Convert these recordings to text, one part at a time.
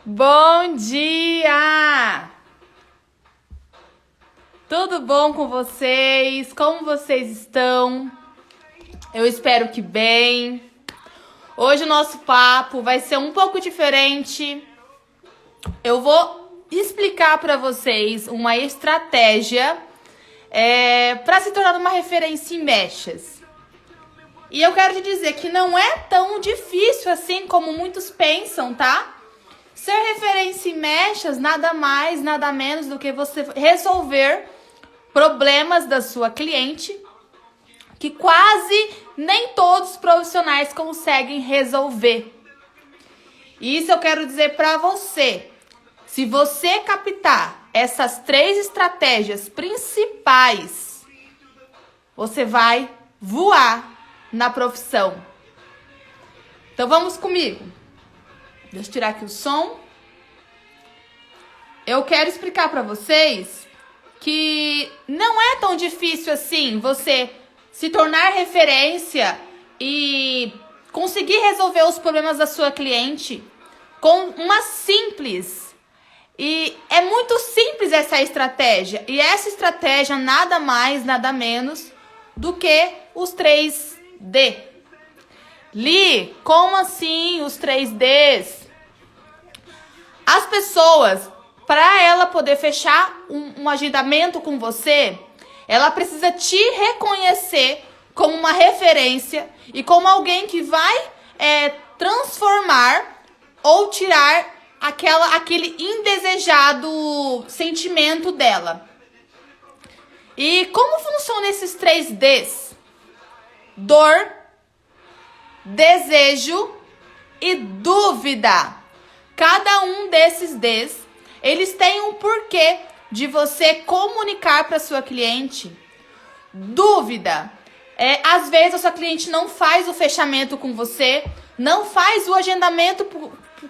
Bom dia! Tudo bom com vocês? Como vocês estão? Eu espero que bem. Hoje o nosso papo vai ser um pouco diferente. Eu vou explicar para vocês uma estratégia para se tornar uma referência em mechas. E eu quero te dizer que não é tão difícil assim como muitos pensam, tá? Ser referência em mechas nada mais, nada menos do que você resolver problemas da sua cliente que quase nem todos os profissionais conseguem resolver. E isso eu quero dizer para você. Se você captar essas 3 estratégias principais, você vai voar na profissão. Então vamos comigo. Deixa eu tirar aqui o som. Eu quero explicar para vocês que não é tão difícil assim você se tornar referência e conseguir resolver os problemas da sua cliente com uma simples. E é muito simples essa estratégia. E essa estratégia nada mais, nada menos do que os 3D. Li, como assim os 3Ds? As pessoas, para ela poder fechar um agendamento com você, ela precisa te reconhecer como uma referência e como alguém que vai transformar ou tirar aquele indesejado sentimento dela. E como funcionam esses 3Ds? Dor, desejo e dúvida. Cada um desses Ds, eles têm um porquê de você comunicar para sua cliente. Dúvida. Às vezes a sua cliente não faz o fechamento com você, não faz o agendamento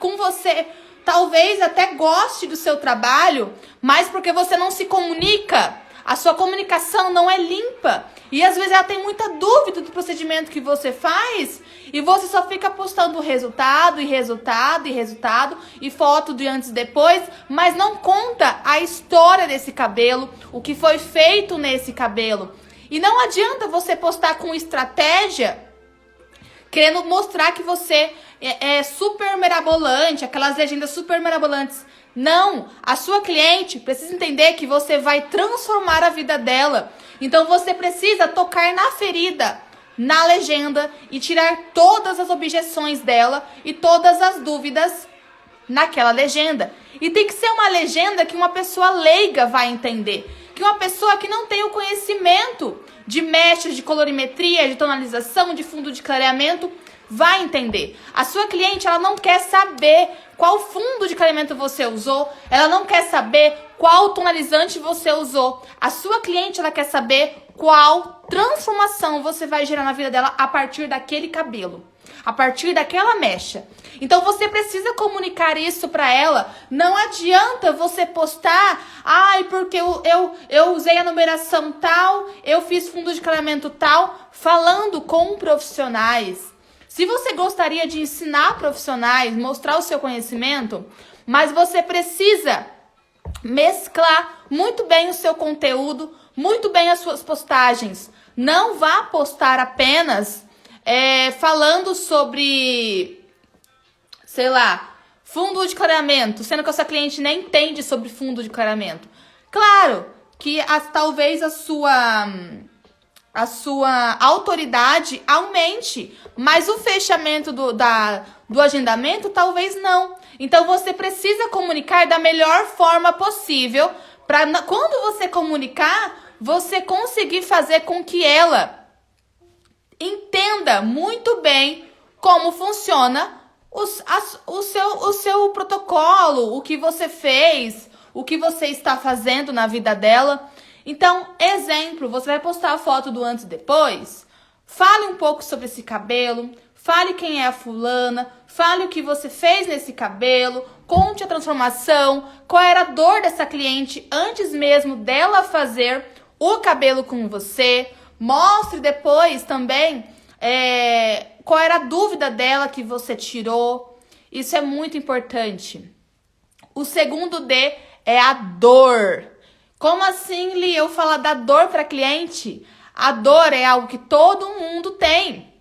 com você. Talvez até goste do seu trabalho, mas porque você não se comunica. A sua comunicação não é limpa. E às vezes ela tem muita dúvida do procedimento que você faz e você só fica postando resultado e foto de antes e depois, mas não conta a história desse cabelo, o que foi feito nesse cabelo. E não adianta você postar com estratégia querendo mostrar que você é super mirabolante, aquelas legendas super mirabolantes. Não, a sua cliente precisa entender que você vai transformar a vida dela. Então você precisa tocar na ferida, na legenda e tirar todas as objeções dela e todas as dúvidas naquela legenda. E tem que ser uma legenda que uma pessoa leiga vai entender. Que uma pessoa que não tem o conhecimento de mechas, de colorimetria, de tonalização, de fundo de clareamento, vai entender. A sua cliente, ela não quer saber qual fundo de clareamento você usou, ela não quer saber qual tonalizante você usou. A sua cliente, ela quer saber qual transformação você vai gerar na vida dela a partir daquele cabelo, a partir daquela mecha. Então você precisa comunicar isso para ela. Não adianta você postar, porque eu usei a numeração tal, eu fiz fundo de clareamento tal, falando com profissionais. Se você gostaria de ensinar profissionais, mostrar o seu conhecimento, mas você precisa mesclar muito bem o seu conteúdo, muito bem as suas postagens. Não vá postar apenas falando sobre, sei lá, fundo de clareamento, sendo que a sua cliente nem entende sobre fundo de clareamento. Claro que talvez a sua autoridade aumente, mas o fechamento do agendamento talvez não. Então você precisa comunicar da melhor forma possível para quando você comunicar, você conseguir fazer com que ela entenda muito bem como funciona o seu protocolo, o que você fez, o que você está fazendo na vida dela. Então, exemplo, você vai postar a foto do antes e depois, fale um pouco sobre esse cabelo, fale quem é a fulana, fale o que você fez nesse cabelo, conte a transformação, qual era a dor dessa cliente antes mesmo dela fazer o cabelo com você, mostre depois também qual era a dúvida dela que você tirou. Isso é muito importante. O segundo D é a dor. Como assim, Li, eu falar da dor para cliente? A dor é algo que todo mundo tem.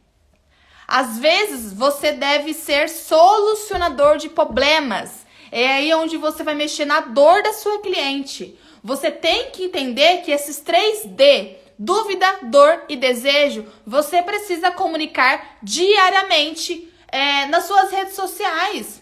Às vezes, você deve ser solucionador de problemas. É aí onde você vai mexer na dor da sua cliente. Você tem que entender que esses 3D, dúvida, dor e desejo, você precisa comunicar diariamente nas suas redes sociais.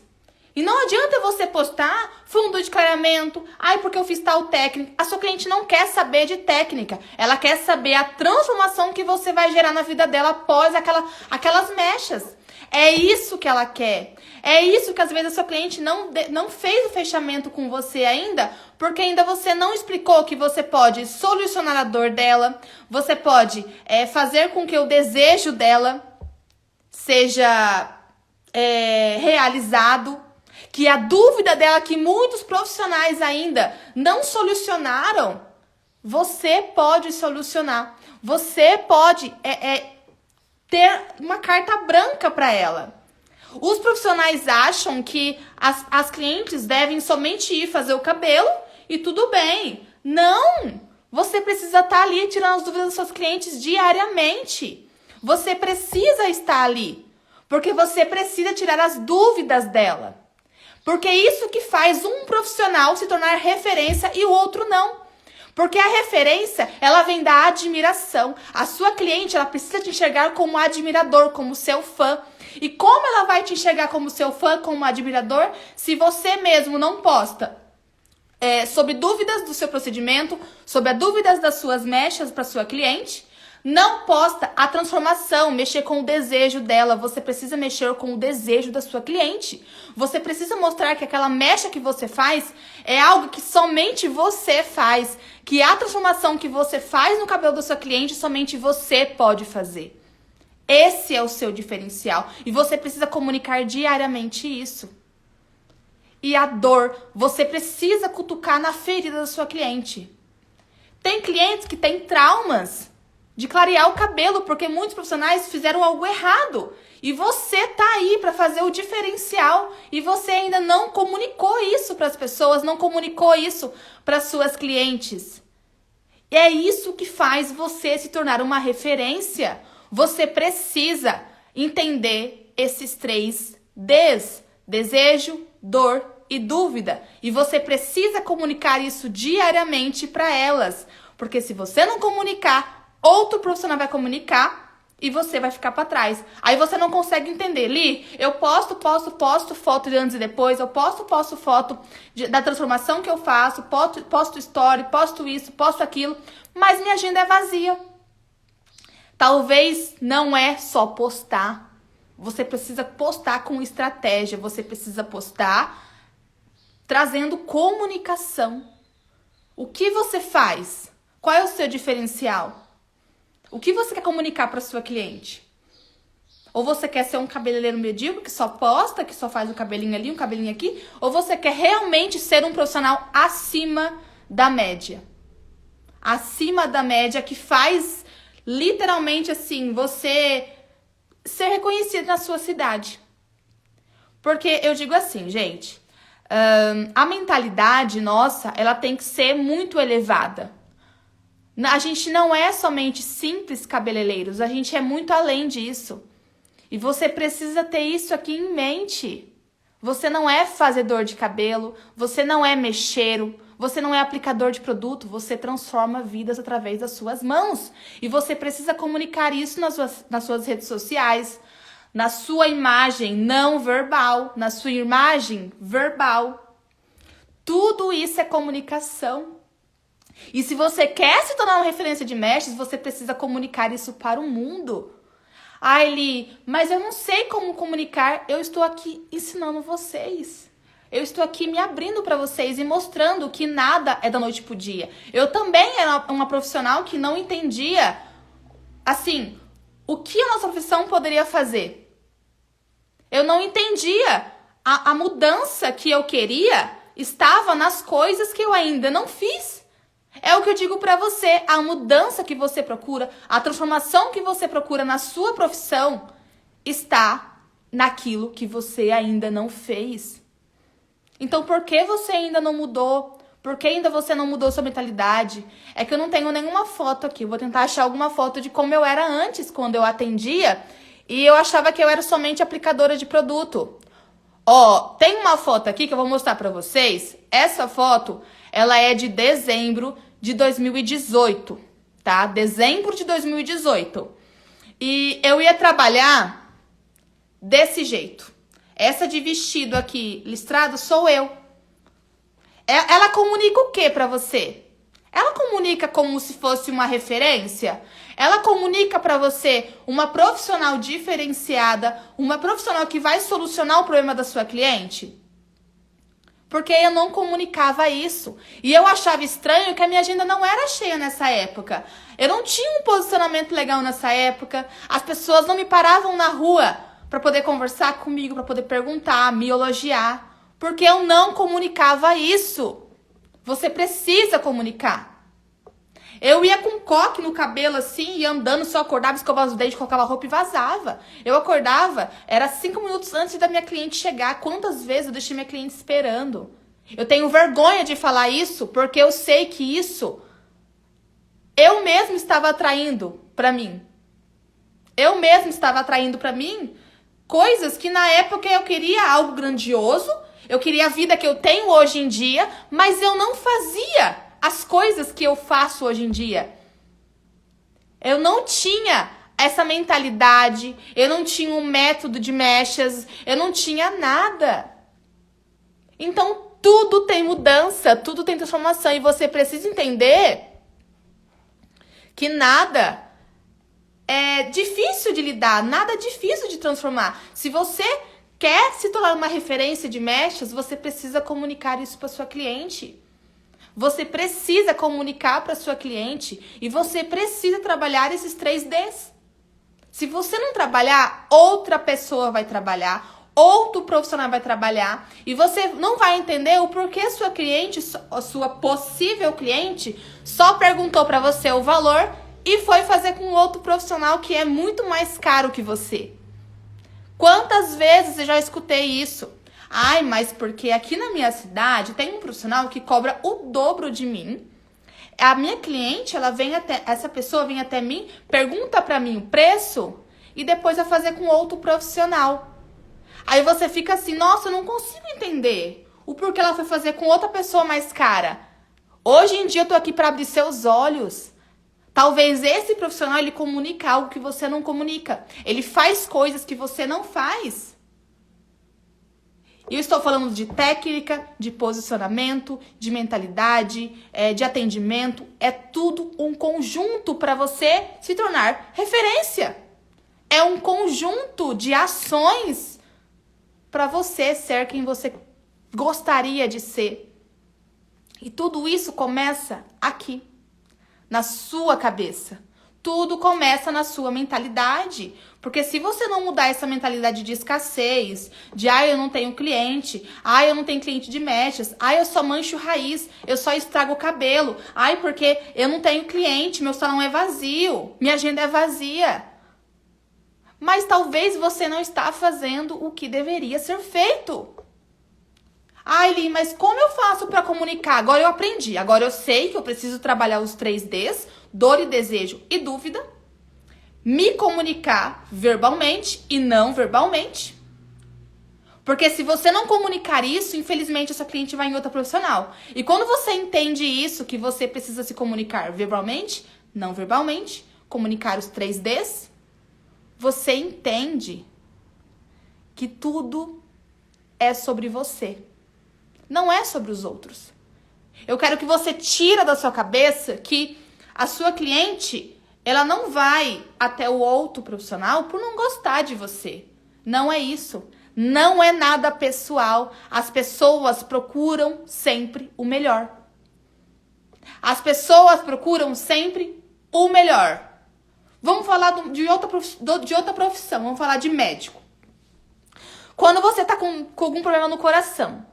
E não adianta você postar fundo de clareamento, porque eu fiz tal técnica. A sua cliente não quer saber de técnica. Ela quer saber a transformação que você vai gerar na vida dela após aquelas mechas. É isso que ela quer. É isso que às vezes a sua cliente não fez o fechamento com você ainda, porque ainda você não explicou que você pode solucionar a dor dela, você pode fazer com que o desejo dela seja realizado, que a dúvida dela, que muitos profissionais ainda não solucionaram, você pode solucionar. Você pode ter uma carta branca para ela. Os profissionais acham que as clientes devem somente ir fazer o cabelo e tudo bem. Não! Você precisa estar ali tirando as dúvidas dos seus clientes diariamente. Você precisa estar ali, porque você precisa tirar as dúvidas dela. Porque é isso que faz um profissional se tornar referência e o outro não. Porque a referência, ela vem da admiração. A sua cliente, ela precisa te enxergar como admirador, como seu fã. E como ela vai te enxergar como seu fã, como admirador, se você mesmo não posta sobre dúvidas do seu procedimento, sobre as dúvidas das suas mechas para sua cliente, não posta a transformação, mexer com o desejo dela. Você precisa mexer com o desejo da sua cliente. Você precisa mostrar que aquela mecha que você faz é algo que somente você faz. Que a transformação que você faz no cabelo da sua cliente, somente você pode fazer. Esse é o seu diferencial. E você precisa comunicar diariamente isso. E a dor, você precisa cutucar na ferida da sua cliente. Tem clientes que têm traumas de clarear o cabelo, porque muitos profissionais fizeram algo errado. E você tá aí para fazer o diferencial. E você ainda não comunicou isso para as pessoas, não comunicou isso para suas clientes. E é isso que faz você se tornar uma referência. Você precisa entender esses 3 Ds: desejo, dor e dúvida. E você precisa comunicar isso diariamente para elas. Porque se você não comunicar, outro profissional vai comunicar e você vai ficar para trás. Aí você não consegue entender. Li, eu posto foto de antes e depois, eu posto foto da transformação que eu faço, posto story, posto isso, posto aquilo, mas minha agenda é vazia. Talvez não é só postar. Você precisa postar com estratégia, você precisa postar trazendo comunicação. O que você faz? Qual é o seu diferencial? O que você quer comunicar para sua cliente? Ou você quer ser um cabeleireiro medíocre que só posta, que só faz um cabelinho ali, um cabelinho aqui? Ou você quer realmente ser um profissional acima da média? Acima da média, que faz literalmente assim, você ser reconhecido na sua cidade. Porque eu digo assim, gente, a mentalidade nossa, ela tem que ser muito elevada. A gente não é somente simples cabeleireiros, a gente é muito além disso. E você precisa ter isso aqui em mente. Você não é fazedor de cabelo, você não é mexeiro, você não é aplicador de produto, você transforma vidas através das suas mãos. E você precisa comunicar isso nas suas redes sociais, na sua imagem não verbal, na sua imagem verbal. Tudo isso é comunicação. E se você quer se tornar uma referência de mechas, você precisa comunicar isso para o mundo. Li, mas eu não sei como comunicar. Eu estou aqui ensinando vocês. Eu estou aqui me abrindo para vocês e mostrando que nada é da noite pro dia. Eu também era uma profissional que não entendia, assim, o que a nossa profissão poderia fazer. Eu não entendia. A mudança que eu queria estava nas coisas que eu ainda não fiz. É o que eu digo pra você, a mudança que você procura, a transformação que você procura na sua profissão está naquilo que você ainda não fez. Então, por que você ainda não mudou? Por que ainda você não mudou sua mentalidade? É que eu não tenho nenhuma foto aqui. Eu vou tentar achar alguma foto de como eu era antes, quando eu atendia. E eu achava que eu era somente aplicadora de produto. Ó, tem uma foto aqui que eu vou mostrar pra vocês. Essa foto, ela é de dezembro de 2018, tá? Dezembro de 2018. E eu ia trabalhar desse jeito. Essa de vestido aqui, listrado, sou eu. Ela comunica o que pra você? Ela comunica como se fosse uma referência? Ela comunica pra você uma profissional diferenciada, uma profissional que vai solucionar o problema da sua cliente? Porque eu não comunicava isso. E eu achava estranho que a minha agenda não era cheia nessa época. Eu não tinha um posicionamento legal nessa época. As pessoas não me paravam na rua para poder conversar comigo, para poder perguntar, me elogiar. Porque eu não comunicava isso. Você precisa comunicar. Eu ia com coque no cabelo assim, ia andando, só acordava, escovava os dentes, colocava roupa e vazava. Eu acordava, era 5 minutos antes da minha cliente chegar. Quantas vezes eu deixei minha cliente esperando? Eu tenho vergonha de falar isso, porque eu sei que isso eu mesma estava atraindo pra mim. Eu mesma estava atraindo pra mim coisas que na época eu queria algo grandioso, eu queria a vida que eu tenho hoje em dia, mas eu não fazia as coisas que eu faço hoje em dia. Eu não tinha essa mentalidade, eu não tinha um método de mechas, eu não tinha nada. Então, tudo tem mudança, tudo tem transformação, e você precisa entender que nada é difícil de lidar, nada é difícil de transformar. Se você quer se tornar uma referência de mechas, você precisa comunicar isso para sua cliente. Você precisa comunicar para sua cliente e você precisa trabalhar esses 3Ds. Se você não trabalhar, outra pessoa vai trabalhar, outro profissional vai trabalhar e você não vai entender o porquê sua cliente, a sua possível cliente, só perguntou para você o valor e foi fazer com outro profissional que é muito mais caro que você. Quantas vezes eu já escutei isso? Ai, mas porque aqui na minha cidade tem um profissional que cobra o dobro de mim. A minha cliente, essa pessoa vem até mim, pergunta pra mim o preço e depois vai fazer com outro profissional. Aí você fica assim, nossa, eu não consigo entender o porquê ela foi fazer com outra pessoa mais cara. Hoje em dia eu tô aqui pra abrir seus olhos. Talvez esse profissional, ele comunica algo que você não comunica. Ele faz coisas que você não faz. E eu estou falando de técnica, de posicionamento, de mentalidade, de atendimento. É tudo um conjunto para você se tornar referência. É um conjunto de ações para você ser quem você gostaria de ser. E tudo isso começa aqui. Na sua cabeça. Tudo começa na sua mentalidade. Porque se você não mudar essa mentalidade de escassez, de eu não tenho cliente, eu não tenho cliente de mechas, eu só mancho raiz, eu só estrago o cabelo, porque eu não tenho cliente, meu salão é vazio, minha agenda é vazia. Mas talvez você não está fazendo o que deveria ser feito. Eli, mas como eu faço para comunicar? Agora eu aprendi. Agora eu sei que eu preciso trabalhar os 3Ds, dor e desejo e dúvida. Me comunicar verbalmente e não verbalmente. Porque se você não comunicar isso, infelizmente, a sua cliente vai em outra profissional. E quando você entende isso, que você precisa se comunicar verbalmente, não verbalmente, comunicar os 3Ds, você entende que tudo é sobre você. Não é sobre os outros. Eu quero que você tire da sua cabeça que a sua cliente, ela não vai até o outro profissional por não gostar de você. Não é isso. Não é nada pessoal. As pessoas procuram sempre o melhor. As pessoas procuram sempre o melhor. Vamos falar de outra profissão. Vamos falar de médico. Quando você está com algum problema no coração,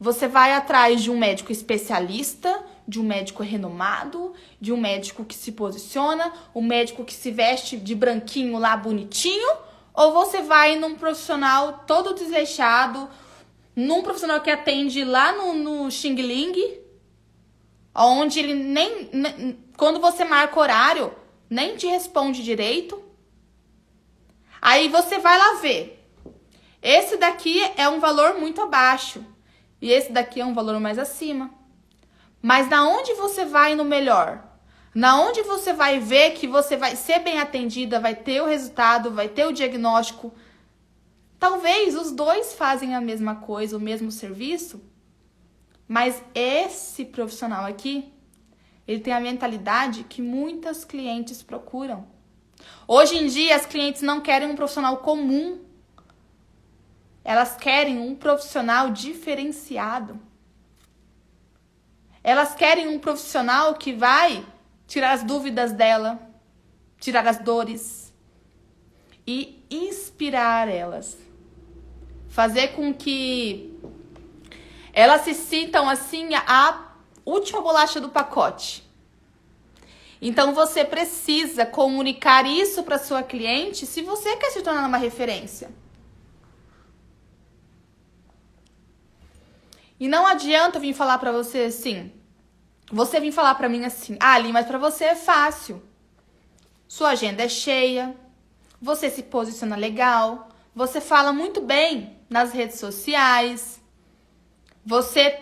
você vai atrás de um médico especialista, de um médico renomado, de um médico que se posiciona, um médico que se veste de branquinho lá bonitinho, ou você vai num profissional todo desleixado, num profissional que atende lá no Xing Ling, onde ele nem quando você marca horário, nem te responde direito. Aí você vai lá ver. Esse daqui é um valor muito abaixo. E esse daqui é um valor mais acima. Mas na onde você vai no melhor? Na onde você vai ver que você vai ser bem atendida, vai ter o resultado, vai ter o diagnóstico. Talvez os dois fazem a mesma coisa, o mesmo serviço. Mas esse profissional aqui, ele tem a mentalidade que muitas clientes procuram. Hoje em dia, as clientes não querem um profissional comum. Elas querem um profissional diferenciado. Elas querem um profissional que vai tirar as dúvidas dela, tirar as dores e inspirar elas. Fazer com que elas se sintam assim a última bolacha do pacote. Então você precisa comunicar isso para sua cliente se você quer se tornar uma referência. E não adianta eu vir falar para você assim. Você vir falar para mim assim: "Ah, Ali, mas para você é fácil. Sua agenda é cheia. Você se posiciona legal. Você fala muito bem nas redes sociais. Você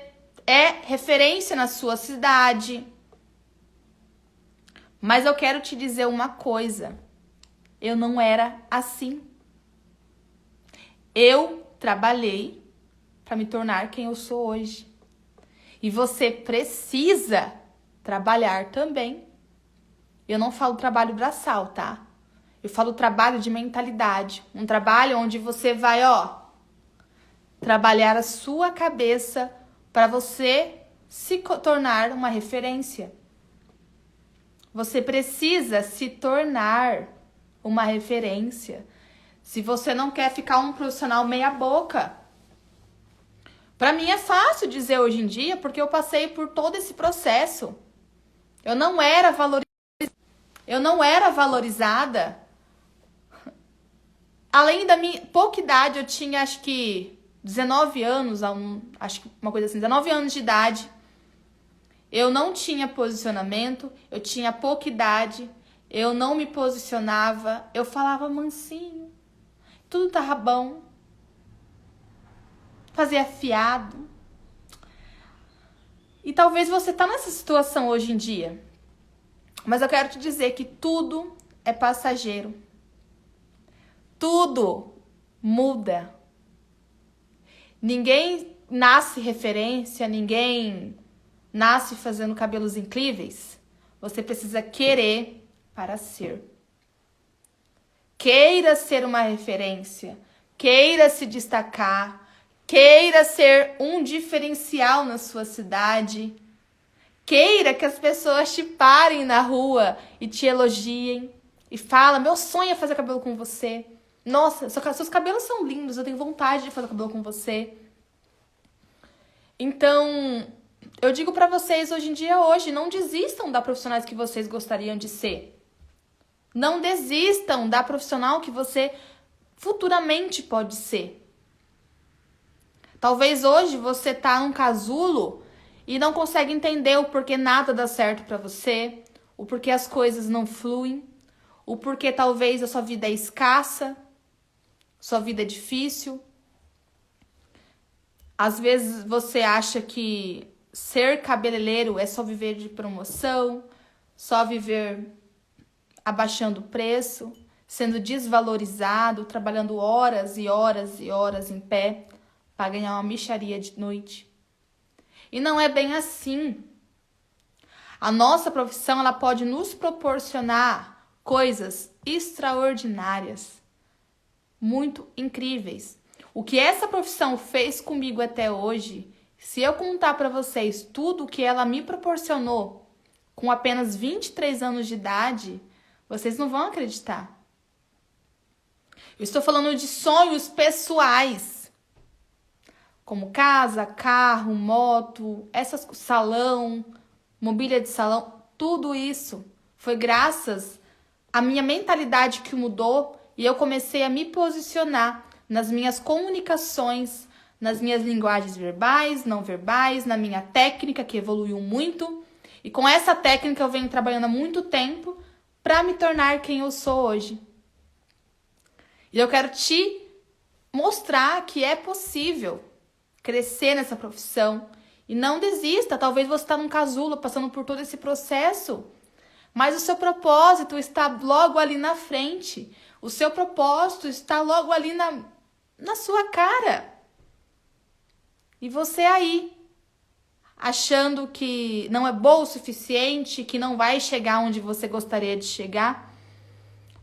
é referência na sua cidade." Mas eu quero te dizer uma coisa. Eu não era assim. Eu trabalhei para me tornar quem eu sou hoje. E você precisa trabalhar também. Eu não falo trabalho braçal, tá? Eu falo trabalho de mentalidade. Um trabalho onde você vai, trabalhar a sua cabeça para você se tornar uma referência. Você precisa se tornar uma referência. Se você não quer ficar um profissional meia boca. Para mim é fácil dizer hoje em dia, porque eu passei por todo esse processo. Eu não era valorizada. Além da minha pouca idade, eu tinha acho que 19 anos, acho que uma coisa assim, 19 anos de idade. Eu não tinha posicionamento, eu tinha pouca idade, eu não me posicionava, eu falava mansinho, tudo tava bom, fazia fiado. E talvez você tá nessa situação hoje em dia, mas eu quero te dizer que tudo é passageiro, tudo muda. Ninguém nasce referência, ninguém nasce fazendo cabelos incríveis. Você precisa querer para ser. Queira ser uma referência. Queira se destacar. Queira ser um diferencial na sua cidade. Queira que as pessoas te parem na rua e te elogiem. E falam: "Meu sonho é fazer cabelo com você. Nossa, seus cabelos são lindos. Eu tenho vontade de fazer cabelo com você." Então, eu digo pra vocês hoje em dia, não desistam da profissionais que vocês gostariam de ser. Não desistam da profissional que você futuramente pode ser. Talvez hoje você tá num casulo e não consegue entender o porquê nada dá certo pra você, o porquê as coisas não fluem, o porquê talvez a sua vida é escassa, sua vida é difícil. Às vezes você acha que ser cabeleireiro é só viver de promoção, só viver abaixando o preço, sendo desvalorizado, trabalhando horas e horas e horas em pé para ganhar uma mixaria de noite. E não é bem assim. A nossa profissão, ela pode nos proporcionar coisas extraordinárias, muito incríveis. O que essa profissão fez comigo até hoje, se eu contar para vocês tudo o que ela me proporcionou com apenas 23 anos de idade, vocês não vão acreditar. Eu estou falando de sonhos pessoais, como casa, carro, moto, salão, mobília de salão, tudo isso foi graças à minha mentalidade que mudou e eu comecei a me posicionar nas minhas comunicações, nas minhas linguagens verbais, não verbais, na minha técnica, que evoluiu muito. E com essa técnica eu venho trabalhando há muito tempo para me tornar quem eu sou hoje. E eu quero te mostrar que é possível crescer nessa profissão. E não desista, talvez você está num casulo, passando por todo esse processo, mas o seu propósito está logo ali na frente. O seu propósito está logo ali na sua cara. E você aí, achando que não é bom o suficiente, que não vai chegar onde você gostaria de chegar.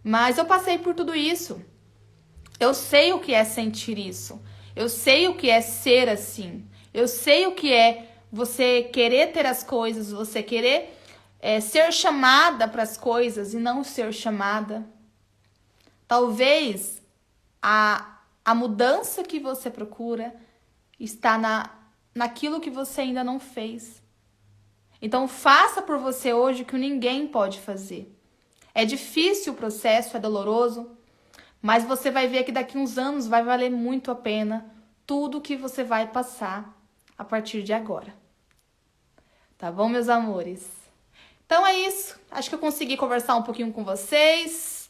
Mas eu passei por tudo isso. Eu sei o que é sentir isso. Eu sei o que é ser assim. Eu sei o que é você querer ter as coisas, você querer ser chamada para as coisas e não ser chamada. Talvez a mudança que você procura está naquilo que você ainda não fez. Então faça por você hoje o que ninguém pode fazer. É difícil o processo, é doloroso, mas você vai ver que daqui uns anos vai valer muito a pena tudo que você vai passar a partir de agora. Tá bom, meus amores? Então é isso. Acho que eu consegui conversar um pouquinho com vocês.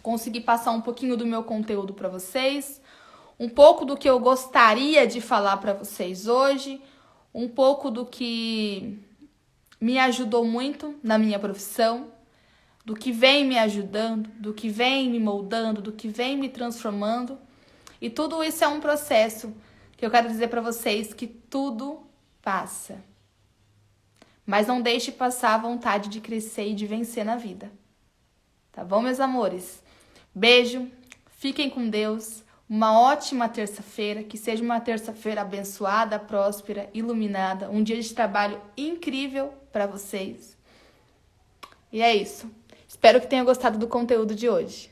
Consegui passar um pouquinho do meu conteúdo para vocês. Um pouco do que eu gostaria de falar para vocês hoje. Um pouco do que me ajudou muito na minha profissão. Do que vem me ajudando, do que vem me moldando, do que vem me transformando. E tudo isso é um processo que eu quero dizer para vocês que tudo passa. Mas não deixe passar a vontade de crescer e de vencer na vida. Tá bom, meus amores? Beijo, fiquem com Deus. Uma ótima terça-feira, que seja uma terça-feira abençoada, próspera, iluminada. Um dia de trabalho incrível para vocês. E é isso. Espero que tenham gostado do conteúdo de hoje.